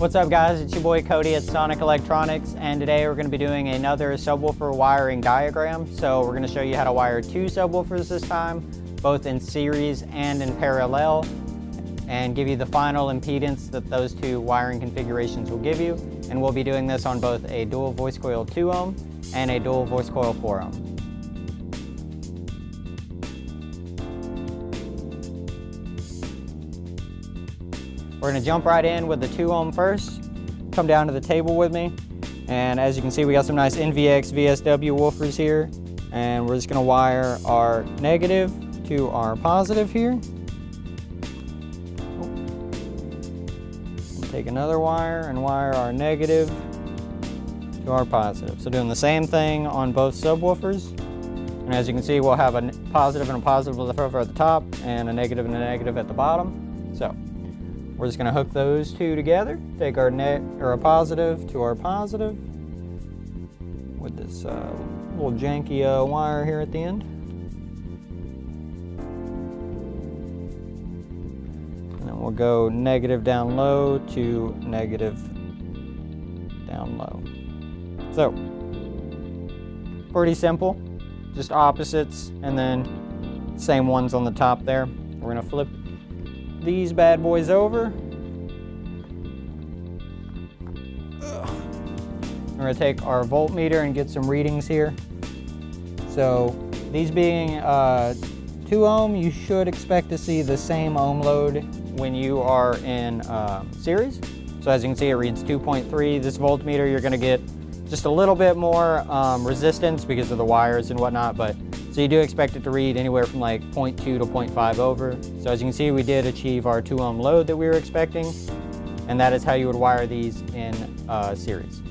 What's up guys, it's your boy Cody at Sonic Electronics, and today we're going to be doing another subwoofer wiring diagram. So we're going to show you how to wire two subwoofers this time, both in series and in parallel, and give you the final impedance that those two wiring configurations will give you. And we'll be doing this on both a dual voice coil 2 ohm and a dual voice coil 4 ohm. We're going to jump right in with the 2 ohm first. Come down to the table with me. And as you can see, we got some nice NVX VSW woofers here. And we're just going to wire our negative to our positive here. Take another wire and wire our negative to our positive. So doing the same thing on both subwoofers. And as you can see, we'll have a positive and a positive over at the top and a negative and a negative at the bottom. So we're just going to hook those two together. Take our a positive to our positive with this little janky wire here at the end. And then we'll go negative down low to negative down low. So pretty simple, just opposites and then same ones on the top there. We're going to flip these bad boys over. We're going to take our voltmeter and get some readings here. So these being 2 ohm, you should expect to see the same ohm load when you are in series. So as you can see, it reads 2.3. This voltmeter, you're going to get just a little bit more resistance because of the wires and whatnot, but so you do expect it to read anywhere from like 0.2 to 0.5 over. So as you can see, we did achieve our 2 ohm load that we were expecting, and that is how you would wire these in series.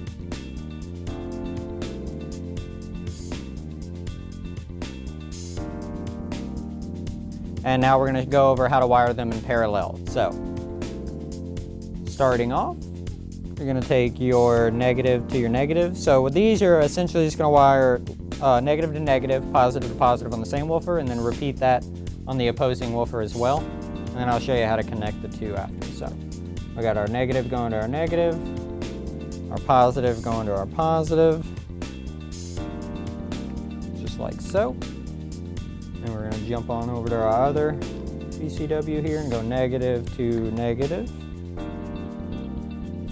And now we're going to go over how to wire them in parallel. So starting off, you're going to take your negative to your negative. So with these, you're essentially just going to wire negative to negative, positive to positive on the same woofer, and then repeat that on the opposing woofer as well. And then I'll show you how to connect the two after. So we got our negative going to our negative, our positive going to our positive, just like so. And we're going to jump on over to our other VCW here and go negative to negative.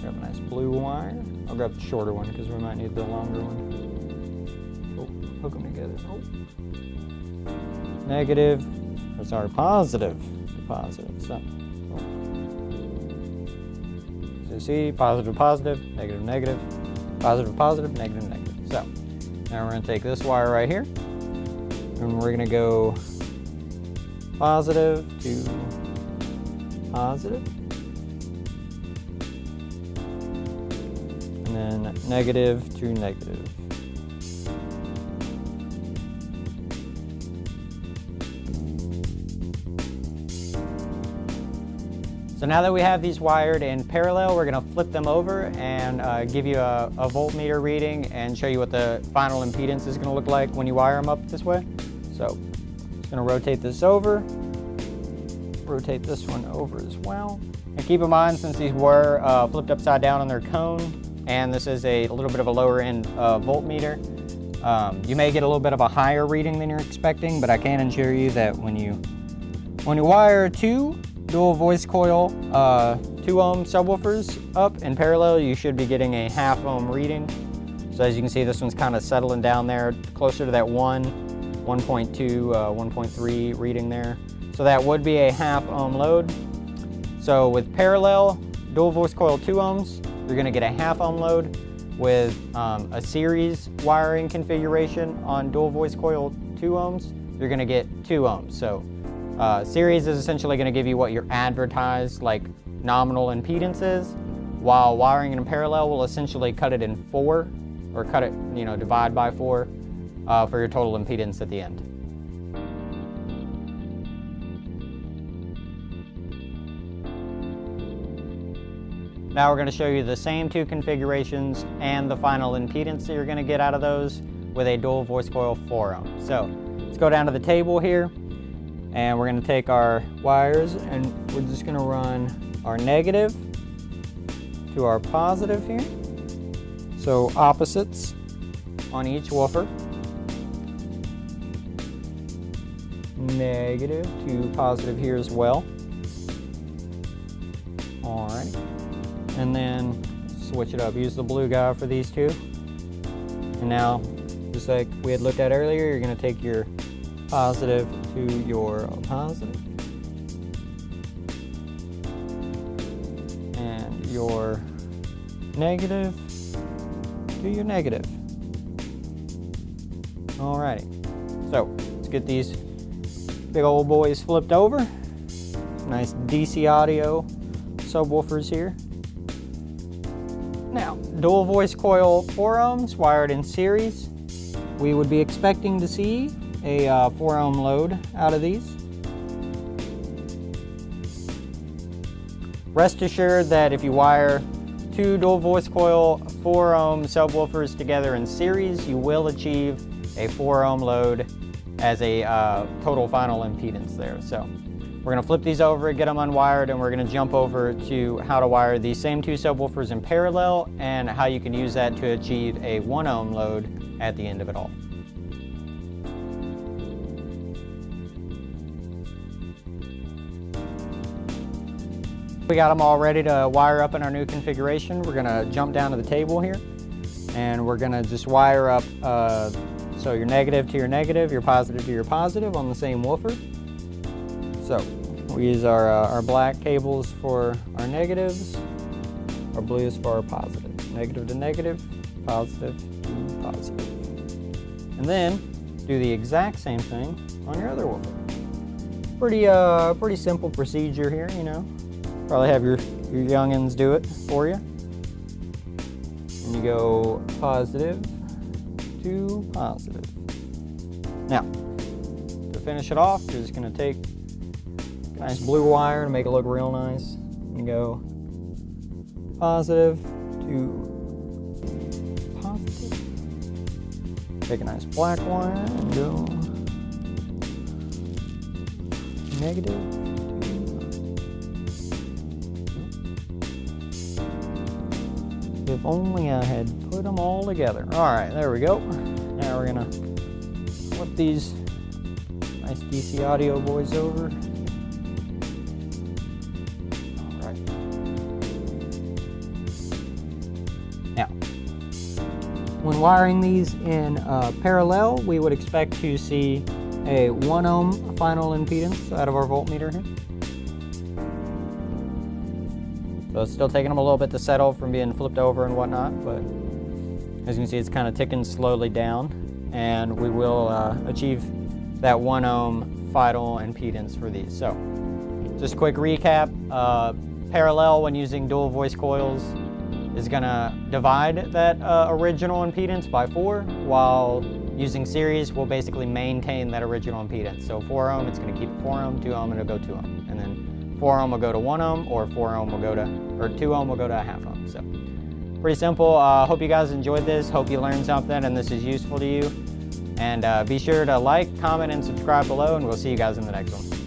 Grab a nice blue wire. I'll grab the shorter one because we might need the longer one. Hook them together. Oh. Negative, that's our positive to positive. So you see, positive, positive, negative, negative, positive, positive, negative, negative. So now we're going to take this wire right here, and we're going to go positive to positive, and then negative to negative. So now that we have these wired in parallel, we're going to flip them over and give you a voltmeter reading and show you what the final impedance is going to look like when you wire them up this way. So just going to rotate this over, rotate this one over as well. And keep in mind, since these were flipped upside down on their cone, and this is a little bit of a lower end voltmeter, you may get a little bit of a higher reading than you're expecting, but I can assure you that when you wire two dual voice coil 2 ohm subwoofers up in parallel, you should be getting a 1/2 ohm reading. So as you can see, this one's kind of settling down there closer to that 1.2 1.3 reading there. So that would be a 1/2 ohm load. So with parallel dual voice coil 2 ohms, you're going to get a 1/2 ohm load. With a series wiring configuration on dual voice coil 2 ohms, you're going to get 2 ohms. So series is essentially going to give you what your advertised like nominal impedance is, while wiring in parallel will essentially cut it in 4, or cut it, divide by 4 for your total impedance at the end. Now we're going to show you the same two configurations and the final impedance that you're going to get out of those with a dual voice coil 4 ohm. So let's go down to the table here. And we're going to take our wires and we're just going to run our negative to our positive here. So opposites on each woofer. Negative to positive here as well. Alright. And then switch it up. Use the blue guy for these two. And now, just like we had looked at earlier, you're going to take your positive to your positive. And your negative to your negative. Alrighty. So, let's get these big old boys flipped over. Nice DC audio subwoofers here. Now, dual voice coil 4 ohms wired in series. We would be expecting to see a 4 ohm load out of these. Rest assured that if you wire 2 dual voice coil 4 ohm subwoofers together in series, you will achieve a 4 ohm load as a total final impedance there. So we're going to flip these over, get them unwired, and we're going to jump over to how to wire these same 2 subwoofers in parallel and how you can use that to achieve a 1 ohm load at the end of it all. We got them all ready to wire up in our new configuration. We're going to jump down to the table here, and we're going to just wire up so your negative to your negative, your positive to your positive on the same woofer. So we use our black cables for our negatives, our blues for our positives. Negative to negative, positive to positive. And then do the exact same thing on your other woofer. Pretty simple procedure here, you know. Probably have your youngins do it for you. And you go positive to positive. Now, to finish it off, you're just going to take a nice blue wire to make it look real nice. And go positive to positive. Take a nice black wire and go negative. If only I had put them all together. All right, there we go. Now we're gonna flip these nice DC audio boys over. All right. Now, when wiring these in parallel, we would expect to see a 1 ohm final impedance out of our voltmeter here. So it's still taking them a little bit to settle from being flipped over and whatnot, but as you can see, it's kind of ticking slowly down, and we will achieve that 1 ohm final impedance for these. So just a quick recap, parallel when using dual voice coils is gonna divide that original impedance by 4, while using series will basically maintain that original impedance. So 4 ohm, it's gonna keep it 4 ohm, 2 ohm, and it'll go 2 ohm. And then 4 ohm will go to 1 ohm, or 4 ohm will go to, or 2 ohm will go to a half ohm. So pretty simple. Hope you guys enjoyed this. Hope you learned something and this is useful to you. And be sure to like, comment, and subscribe below, and we'll see you guys in the next one.